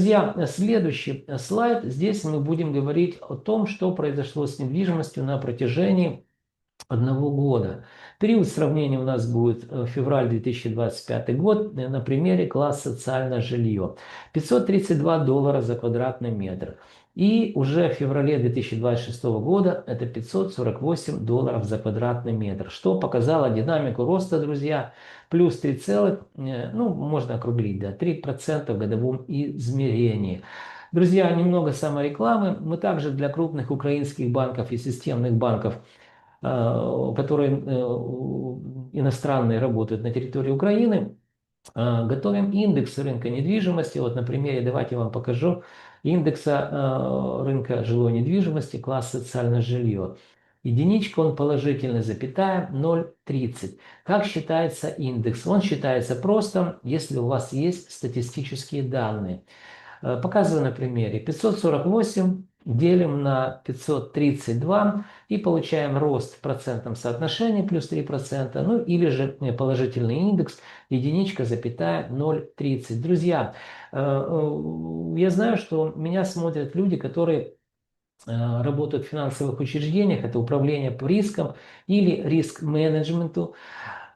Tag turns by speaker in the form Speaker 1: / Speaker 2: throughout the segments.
Speaker 1: Друзья, следующий слайд. Здесь мы будем говорить о том, что произошло с недвижимостью на протяжении одного года. Период сравнения у нас будет февраль 2025 год на примере класс социальное жилье. $532 за квадратный метр. И уже в феврале 2026 года это $548 за квадратный метр, что показало динамику роста, друзья, плюс 3, ну, можно округлить, да, 3% в годовом измерении. Друзья, немного саморекламы. Мы также для крупных украинских банков и системных банков, которые иностранные, работают на территории Украины, готовим индекс рынка недвижимости. Вот на примере, давайте я вам покажу, индекса рынка жилой недвижимости, класс социальное жилье. Единичка, он положительный, запятая, 0,30. Как считается индекс? Он считается просто, если у вас есть статистические данные. Показываю на примере. 548 делим на 532 и получаем рост в процентном соотношении плюс 3%. Ну или же положительный индекс единичка, запятая, 0,30. Друзья, я знаю, что меня смотрят люди, которые работают в финансовых учреждениях, это управление по рискам или риск-менеджменту.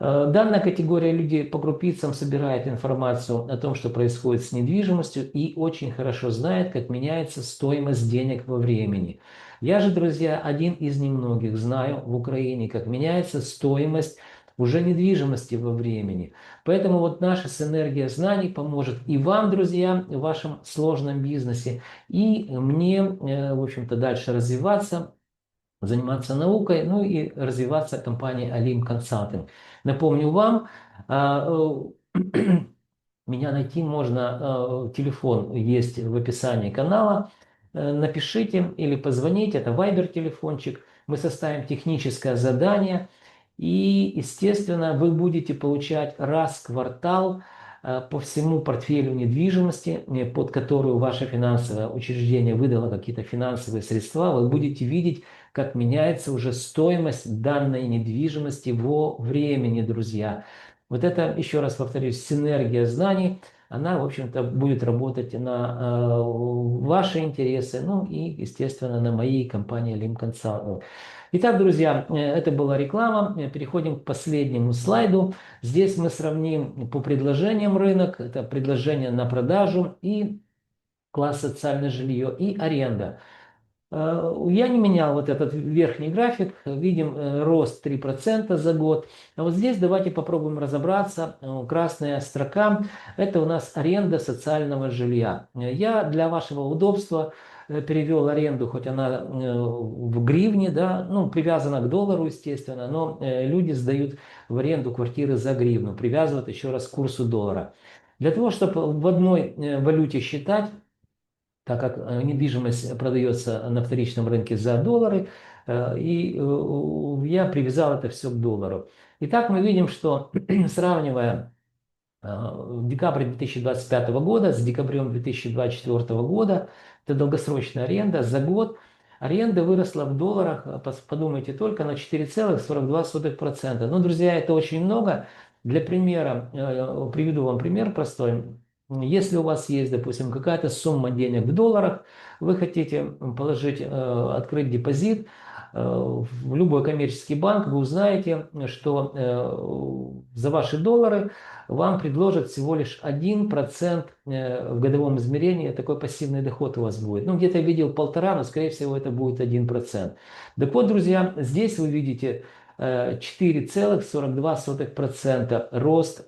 Speaker 1: Данная категория людей по крупицам собирает информацию о том, что происходит с недвижимостью, и очень хорошо знает, как меняется стоимость денег во времени. Я же, друзья, один из немногих знаю в Украине, как меняется стоимость уже недвижимости во времени. Поэтому вот наша синергия знаний поможет и вам, друзья, в вашем сложном бизнесе, и мне, в общем-то, дальше развиваться, заниматься наукой, ну и развиваться компанией Alim Consulting. Напомню вам, меня найти можно, телефон есть в описании канала. Напишите или позвоните, это Viber телефончик. Мы составим техническое задание. И, естественно, вы будете получать раз в квартал по всему портфелю недвижимости, под которую ваше финансовое учреждение выдало какие-то финансовые средства. Вы будете видеть, как меняется уже стоимость данной недвижимости во времени, друзья. Вот это, еще раз повторюсь, синергия знаний, она, в общем-то, будет работать на ваши интересы, ну и, естественно, на моей компании Lim Consulting. Итак, друзья, это была реклама. Переходим к последнему слайду. Здесь мы сравним по предложениям рынок, это предложение на продажу и класс социальное жилье и аренда. Я не менял вот этот верхний график, видим рост 3% за год. А вот здесь давайте попробуем разобраться. Красная строка – это у нас аренда социального жилья. Я для вашего удобства перевел аренду, хоть она в гривне, да, ну, привязана к доллару, естественно, но люди сдают в аренду квартиры за гривну, привязывают еще раз к курсу доллара. Для того, чтобы в одной валюте считать, так как недвижимость продается на вторичном рынке за доллары, и я привязал это все к доллару. Итак, мы видим, что сравнивая декабрь 2025 года с декабрем 2024 года, это долгосрочная аренда, за год аренда выросла в долларах, подумайте только, на 4,42%. Ну, друзья, это очень много. Для примера, приведу вам пример простой. Если у вас есть, допустим, какая-то сумма денег в долларах, вы хотите положить, открыть депозит в любой коммерческий банк, вы узнаете, что за ваши доллары вам предложат всего лишь 1% в годовом измерении, такой пассивный доход у вас будет. Ну, где-то я видел 1,5%, но, скорее всего, это будет 1%. Так вот, друзья, здесь вы видите 4,42% рост,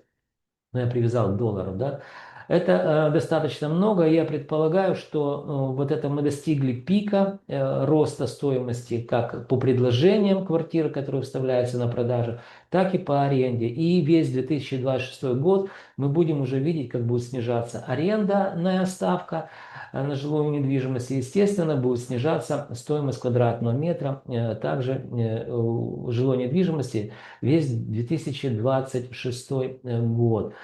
Speaker 1: ну, я привязал к доллару, да, это достаточно много. Я предполагаю, что вот это мы достигли пика роста стоимости как по предложениям квартиры, которые вставляются на продажу, так и по аренде. И весь 2026 год мы будем уже видеть, как будет снижаться арендная ставка на жилую недвижимость. И, естественно, будет снижаться стоимость квадратного метра также жилой недвижимости весь 2026 год.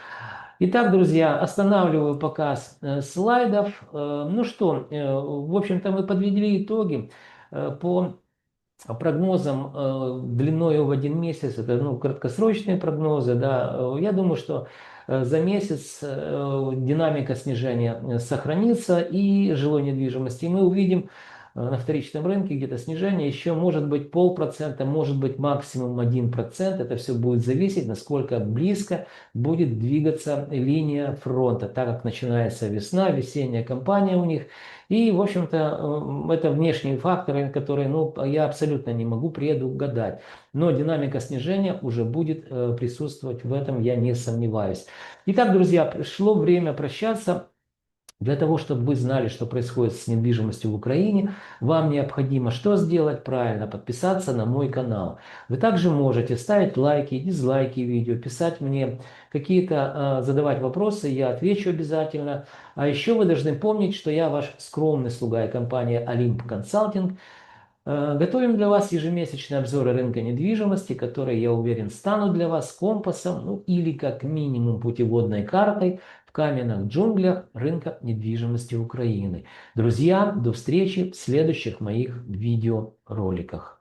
Speaker 1: Итак, друзья, останавливаю показ слайдов. Ну что, в общем-то, мы подвели итоги по прогнозам длиною в 1 месяц, это краткосрочные прогнозы, да, я думаю, что за месяц динамика снижения сохранится и жилой недвижимости. И мы увидим на вторичном рынке где-то снижение еще может быть 0,5%, может быть максимум 1%. Это все будет зависеть, насколько близко будет двигаться линия фронта, так как начинается весна, весенняя кампания у них. И, в общем-то, это внешние факторы, которые я абсолютно не могу предугадать. Но динамика снижения уже будет присутствовать, в этом я не сомневаюсь. Итак, друзья, пришло время прощаться. Для того, чтобы вы знали, что происходит с недвижимостью в Украине, вам необходимо что сделать? Правильно, подписаться на мой канал. Вы также можете ставить лайки, дизлайки видео, писать мне какие-то, задавать вопросы, я отвечу обязательно. А еще вы должны помнить, что я ваш скромный слуга и компания Olymp Consulting. Готовим для вас ежемесячные обзоры рынка недвижимости, которые, я уверен, станут для вас компасом, или как минимум путеводной картой в каменных джунглях рынка недвижимости Украины. Друзья, до встречи в следующих моих видеороликах.